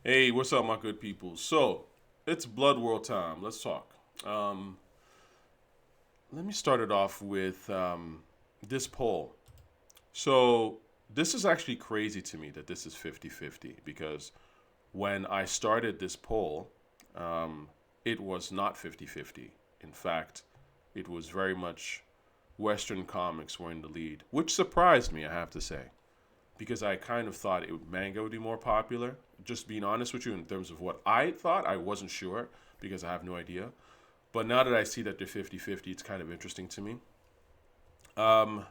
Hey, what's up, my good people? So, it's Bloodworld time. Let's talk. Let me start it off with this poll. So, this is actually crazy to me that this is 50-50 because when I started this poll, um, it was not 50-50. In fact, it was very much Western comics were in the lead, which surprised me, I have to say, because I kind of thought manga would be more popular. Just being honest with you, in terms of what I thought, I wasn't sure because I have no idea. But now that I see that they're 50-50, it's kind of interesting to me. Um,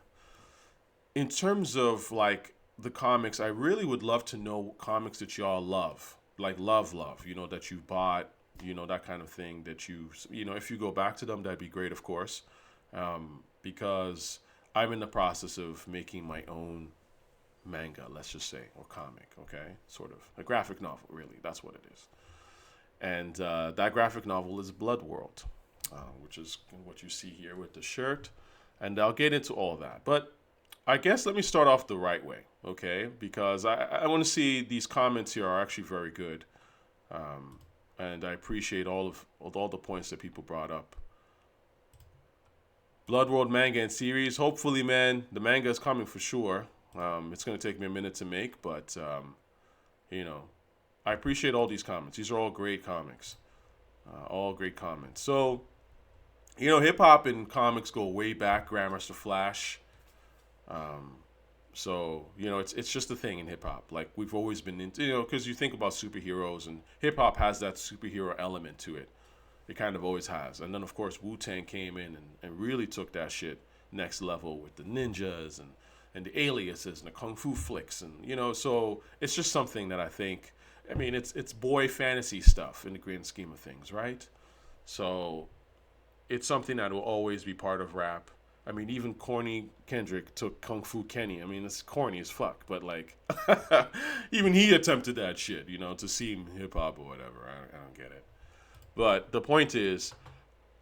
in terms of like the comics, I really would love to know comics that y'all love, like love, that you bought, that kind of thing that if you go back to them, that'd be great, of course, because I'm in the process of making my own manga, let's just say, or comic, okay? Sort of. A graphic novel, really. That's what it is. And that graphic novel is Bloodworld, which is what you see here with the shirt. And I'll get into all that. But I guess let me start off the right way, okay? Because I want to see these comments here are actually very good. And I appreciate all the points that people brought up. Bloodworld manga and series. Hopefully, man, the manga is coming for sure. It's going to take me a minute to make, but you know, I appreciate all these comments. These are all great comics, all great comments. So, hip hop and comics go way back. Grandmaster Flash. Um, so it's just a thing in hip hop. Like we've always been into, because you think about superheroes and hip hop has that superhero element to it. It kind of always has. And then of course Wu Tang came in and really took that shit next level with the ninjas and the aliases and the kung fu flicks and so it's just something that I think, I mean, it's boy fantasy stuff in the grand scheme of things, right? So it's something that will always be part of rap. I mean, even corny Kendrick took Kung Fu Kenny. I mean, it's corny as fuck, but like, even he attempted that shit, to seem hip hop or whatever. I don't get it. But the point is,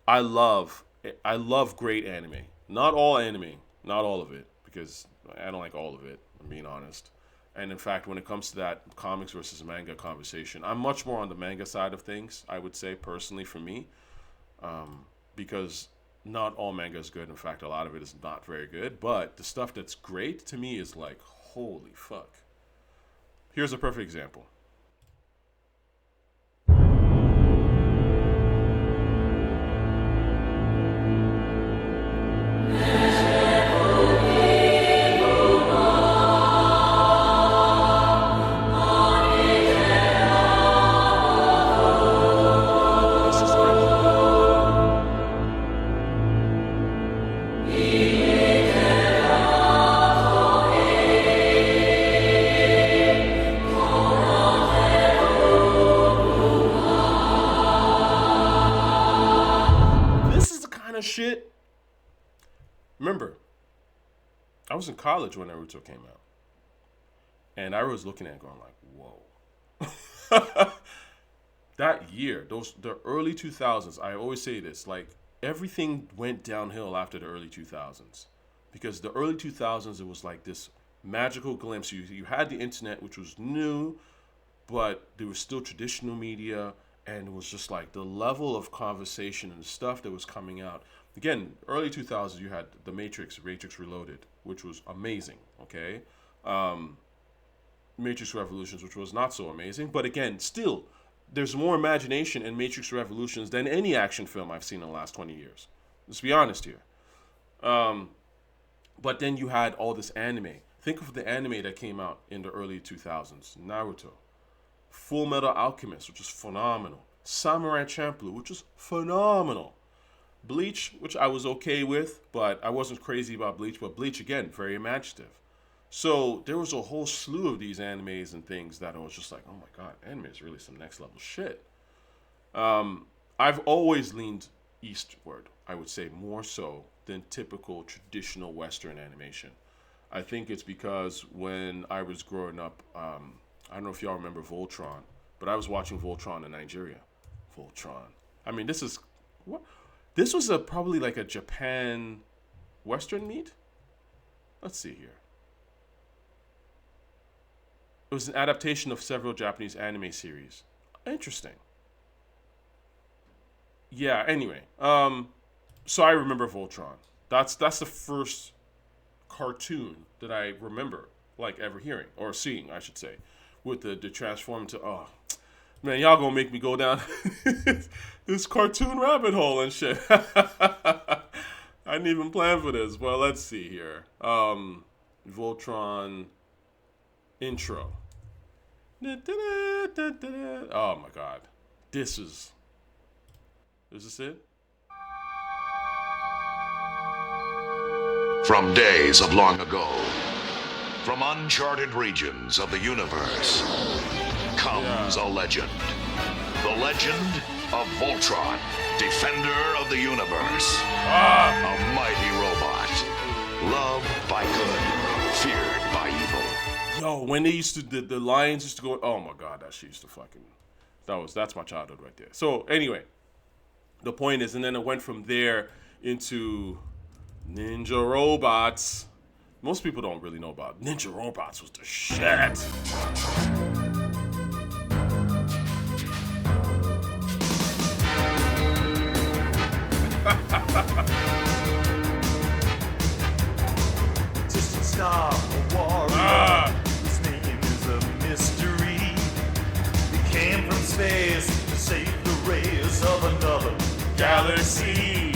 I love I love great anime. Not all anime, not all of it, because I don't like all of it. I'm being honest. And in fact, when it comes to that comics versus manga conversation, I'm much more on the manga side of things. I would say personally for me, because not all manga is good. In fact, a lot of it is not very good. But the stuff that's great to me is like, holy fuck. Here's a perfect example. This is crazy. This is the kind of shit. Remember, I was in college when Naruto came out, and I was looking at it going like, "Whoa!" That year, the early 2000s. I always say this, like everything went downhill after the early 2000s, because the early 2000s it was like this magical glimpse. You had the internet, which was new, but there was still traditional media, and it was just like the level of conversation and the stuff that was coming out. Again, early 2000s, you had the Matrix Reloaded, which was amazing. Okay, um, Matrix Revolutions, which was not so amazing, but again, still, there's more imagination in Matrix Revolutions than any action film I've seen in the last 20 years. Let's be honest here. Um, but then you had all this anime. Think of the anime that came out in the early 2000s: Naruto, Full Metal Alchemist, which was phenomenal, Samurai Champloo, which was phenomenal, Bleach, which I was okay with, but I wasn't crazy about Bleach. But Bleach, again, very imaginative. So there was a whole slew of these animes and things that I was just like, oh my god, anime is really some next level shit. I've always leaned eastward, I would say, more so than typical traditional Western animation. I think it's because when I was growing up, I don't know if y'all remember Voltron, but I was watching Voltron in Nigeria. Voltron. I mean, this is what? This was probably like a Japan Western meet. Let's see here. It was an adaptation of several Japanese anime series. Interesting. Yeah. Anyway, so I remember Voltron. That's the first cartoon that I remember like ever hearing or seeing, I should say, with the transform to man, y'all gonna make me go down this cartoon rabbit hole and shit. I didn't even plan for this. Well, let's see here. Voltron intro. Oh my god. This is this it? From days of long ago, from uncharted regions of the universe, comes a legend. The legend of Voltron, defender of the universe. A mighty robot, loved by good, feared by evil. Yo, when they used to, the lions used to go, oh my god, that shit used to fucking, that's my childhood right there. So anyway, the point is, and then it went from there into ninja robots. Most people don't really know about ninja robots was the shit. Distant star, a warrior. His name is a mystery. He came from space to save the rays of another galaxy.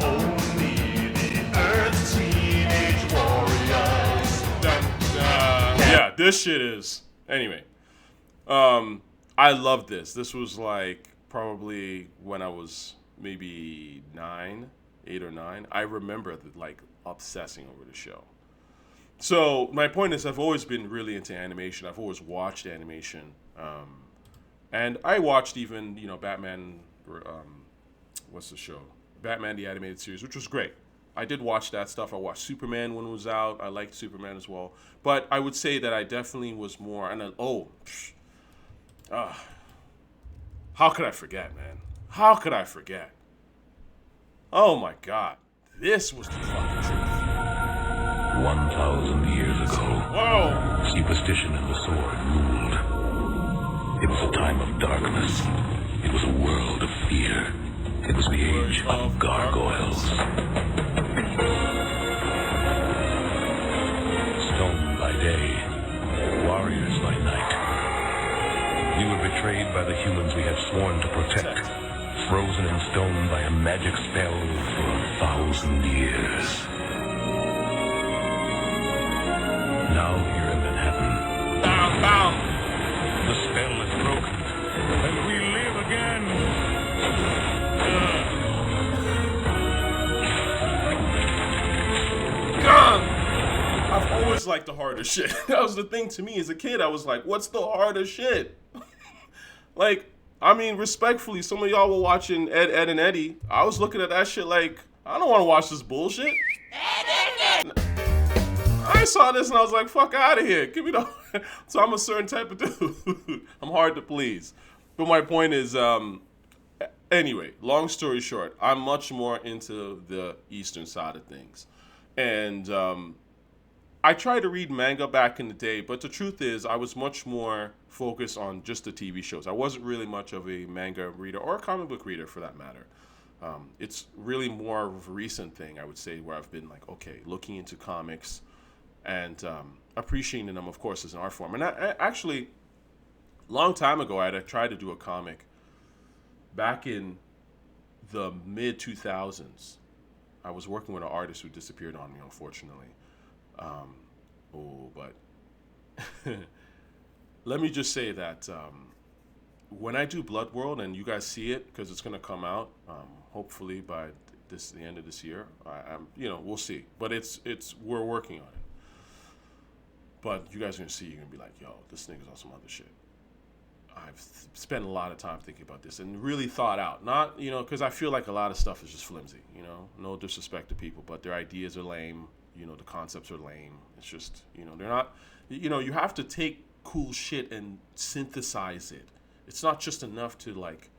Only the Earth's teenage warriors. Yeah, this shit is. Anyway, I love this. This was like probably when I was maybe 8 or 9. I remember like obsessing over the show. So my point is, I've always been really into animation. I've always watched animation, and I watched even Batman. What's the show? Batman the Animated Series, which was great. I did watch that stuff. I watched Superman when it was out. I liked Superman as well. But I would say that I definitely was more. And how could I forget, man? How could I forget? Oh my God, this was the fucking truth. 1,000 years ago, Whoa! superstition and the sword ruled. It was a time of darkness. It was a world of fear. It was the age of gargoyles. Stone by day, warriors by night. We were betrayed by the humans we had sworn to protect, frozen in stone by a magic spell for 1,000 years. Now here in Manhattan, the spell is broken, and we live again. I've always liked the harder shit. That was the thing to me as a kid. I was like, what's the harder shit? Like, I mean, respectfully, some of y'all were watching Ed, and Eddie. I was looking at that shit like, I don't want to watch this bullshit. I saw this and I was like, fuck out of here. Give me the... So I'm a certain type of dude. I'm hard to please. But my point is, anyway, long story short, I'm much more into the Eastern side of things. And I tried to read manga back in the day, but the truth is I was much more focused on just the TV shows. I wasn't really much of a manga reader or a comic book reader for that matter. It's really more of a recent thing, I would say, where I've been like, okay, looking into comics and appreciating them, of course, as an art form. And I actually, long time ago, I had tried to do a comic back in the mid-2000s. I was working with an artist who disappeared on me, unfortunately. But let me just say that when I do Bloodworld, and you guys see it because it's going to come out, hopefully by the end of this year. We'll see. But we're working on it. But you guys are going to see, you're going to be like, yo, this nigga's on some other shit. I've spent a lot of time thinking about this and really thought out. Not, because I feel like a lot of stuff is just flimsy, No disrespect to people, but their ideas are lame. The concepts are lame. It's just, they're not, you have to take cool shit and synthesize it. It's not just enough to, like,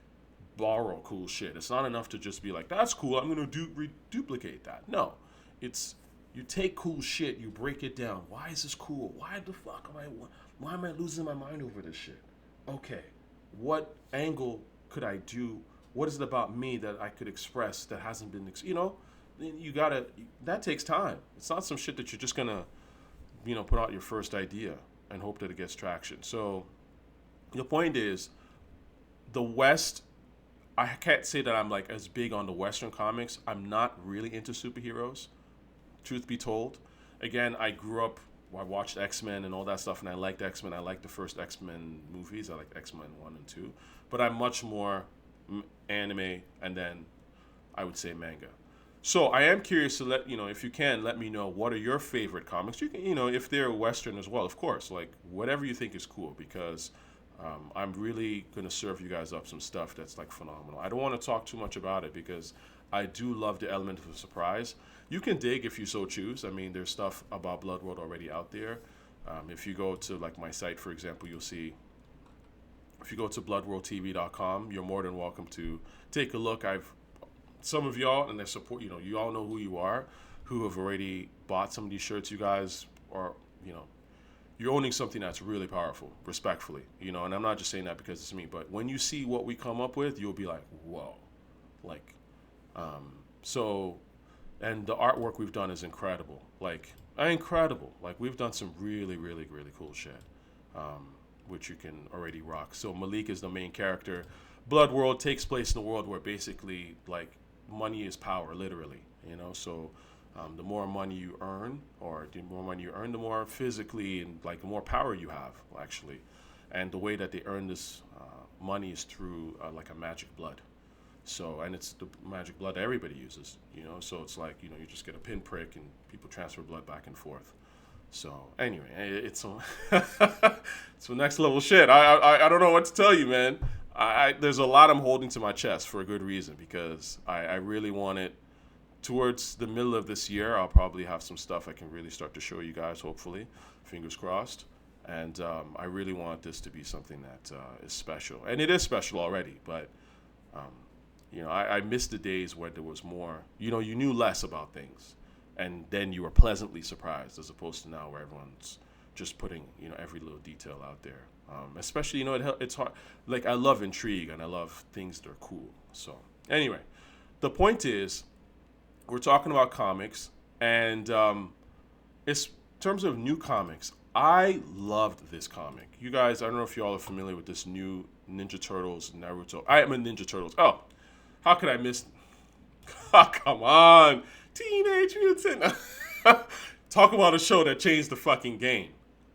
borrow cool shit. It's not enough to just be like, that's cool, I'm going to duplicate that. No. It's You take cool shit, you break it down. Why is this cool? Why the fuck why am I losing my mind over this shit? Okay, what angle could I do? What is it about me that I could express that hasn't been, you gotta, that takes time. It's not some shit that you're just gonna, put out your first idea and hope that it gets traction. So the point is, the West, I can't say that I'm like as big on the Western comics. I'm not really into superheroes, truth be told. Again, I grew up, I watched X-Men and all that stuff, and I liked X-Men. I liked the first X-Men movies. I liked X-Men 1 and 2. But I'm much more anime and then I would say manga. So I am curious to if you can, let me know what are your favorite comics. You can, if they're Western as well, of course, like whatever you think is cool, because I'm really going to serve you guys up some stuff that's like phenomenal. I don't want to talk too much about it because I do love the element of surprise. You can dig if you so choose. I mean, there's stuff about Bloodworld already out there. If you go to like my site, for example, you'll see, if you go to bloodworldtv.com, you're more than welcome to take a look. Some of y'all, and I support, you all know who you are, who have already bought some of these shirts. You guys are, you're owning something that's really powerful, respectfully, and I'm not just saying that because it's me, but when you see what we come up with, you'll be like, whoa, like, and the artwork we've done is incredible, incredible. Like, we've done some really, really, really cool shit, which you can already rock. So Malik is the main character. Bloodworld takes place in a world where basically, like, money is power, literally, so the more money you earn, the more physically and like the more power you have, actually. And the way that they earn this money is through like a magic blood. So, and it's the magic blood that everybody uses, so it's like, you just get a pinprick and people transfer blood back and forth. So anyway, it's some, it's some next level shit. I don't know what to tell you, man. There's a lot I'm holding to my chest for a good reason, because I really want it. Towards the middle of this year, I'll probably have some stuff I can really start to show you guys, hopefully. Fingers crossed. And I really want this to be something that is special. And it is special already, but, I miss the days where there was more, you knew less about things. And then you were pleasantly surprised, as opposed to now where everyone's just putting, every little detail out there. Especially, it's hard. Like, I love intrigue and I love things that are cool. So, anyway, the point is, we're talking about comics, and it's in terms of new comics. I loved this comic. You guys, I don't know if you all are familiar with this new Ninja Turtles Naruto. I am a Ninja Turtles. Oh, how could I miss? Oh, come on, Teenage Mutant. Talk about a show that changed the fucking game.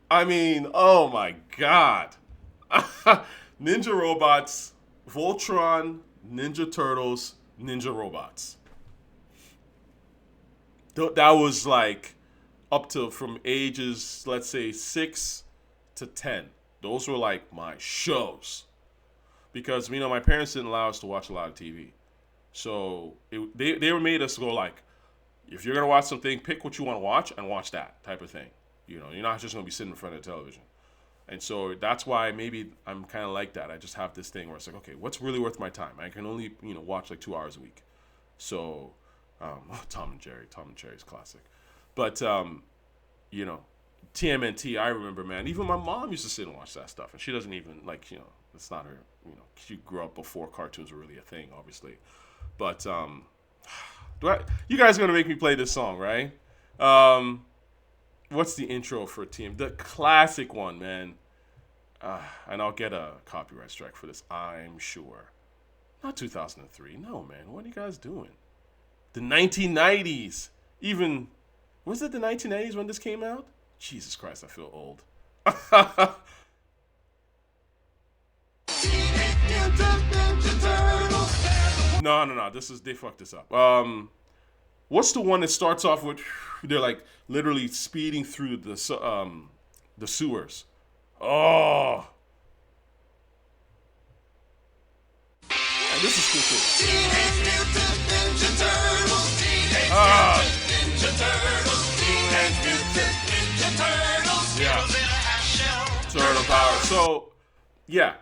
I mean, oh my God. Ninja robots, Voltron, Ninja Turtles, Ninja robots. That was like up to from ages, let's say 6 to 10. Those were like my shows. Because, my parents didn't allow us to watch a lot of TV. So they were made us go like, if you're going to watch something, pick what you want to watch and watch that type of thing. You're not just going to be sitting in front of the television. And so that's why maybe I'm kind of like that. I just have this thing where it's like, okay, what's really worth my time? I can only, watch like 2 hours a week. So, Tom and Jerry's classic. But, TMNT, I remember, man, even my mom used to sit and watch that stuff. And she doesn't even, like, it's not her, she grew up before cartoons were really a thing, obviously. But, you guys are going to make me play this song, right? What's the intro for TM? The classic one, man. And I'll get a copyright strike for this, I'm sure. Not 2003. No, man. What are you guys doing? The 1990s. Even, was it the 1990s when this came out? Jesus Christ, I feel old. No. They fucked this up. What's the one that starts off with, they're like literally speeding through the sewers? Oh. Yeah, this is cool too. Yeah. Turtle power. So, yeah.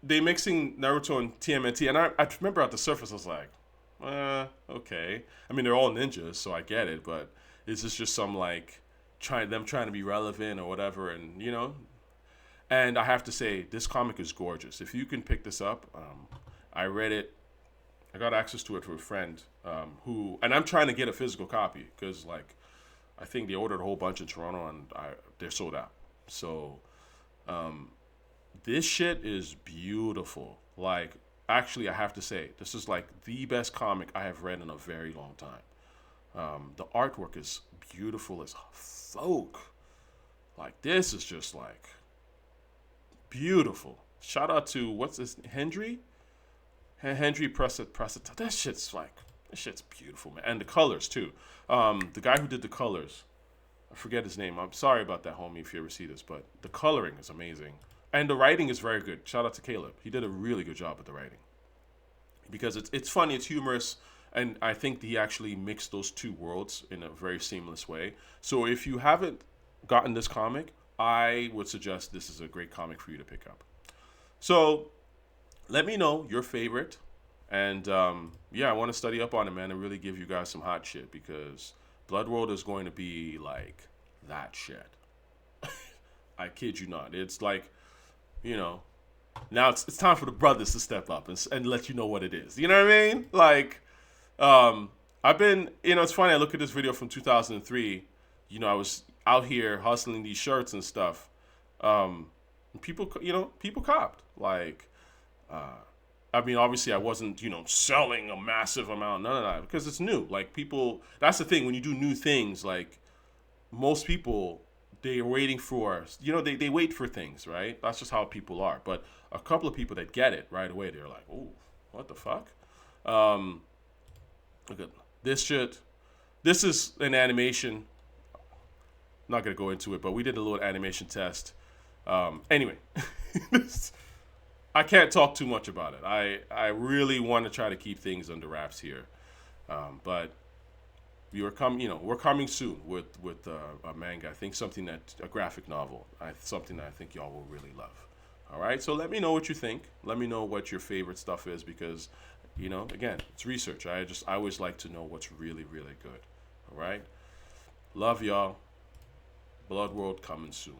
They mixing Naruto and TMNT, and I remember at the surface I was like, okay. I mean, they're all ninjas, so I get it, but is this just some like trying to be relevant or whatever? And you know, and I have to say this comic is gorgeous. If you can pick this up, I read it. I got access to it from a friend and I'm trying to get a physical copy because like I think they ordered a whole bunch in Toronto and they're sold out. So this shit is beautiful. Like, actually, I have to say, this is like the best comic I have read in a very long time. The artwork is beautiful as fuck. Like, this is just like beautiful. Shout out to what's his Hendry Pressett. That shit's beautiful, man. And the colors too. The guy who did the colors, I forget his name. I'm sorry about that, homie, if you ever see this, but the coloring is amazing. And the writing is very good. Shout out to Caleb. He did a really good job with the writing. Because it's funny, it's humorous, and I think he actually mixed those two worlds in a very seamless way. So if you haven't gotten this comic, I would suggest this is a great comic for you to pick up. So let me know your favorite. And I want to study up on it, man, and really give you guys some hot shit because Bloodworld is going to be like that shit. I kid you not. It's like, you know, now it's time for the brothers to step up and let you know what it is. You know what I mean? Like, I've been, you know, it's funny. I look at this video from 2003. You know, I was out here hustling these shirts and stuff. People copped. Like, I mean, obviously, I wasn't, you know, selling a massive amount, none of that, because it's new. Like, people, that's the thing, when you do new things, like, most people, they're waiting for, you know, they wait for things, right? That's just how people are. But a couple of people that get it right away, they're like, oh, what the fuck? Look at this shit. This is an animation. I'm not going to go into it, but we did a little animation test. Anyway, I can't talk too much about it. I really want to try to keep things under wraps here, but we're coming soon with a manga. I think a graphic novel. Something that I think y'all will really love. All right, so let me know what you think. Let me know what your favorite stuff is because, you know, again, it's research. I always like to know what's really, really good. All right, love y'all. Bloodworld coming soon.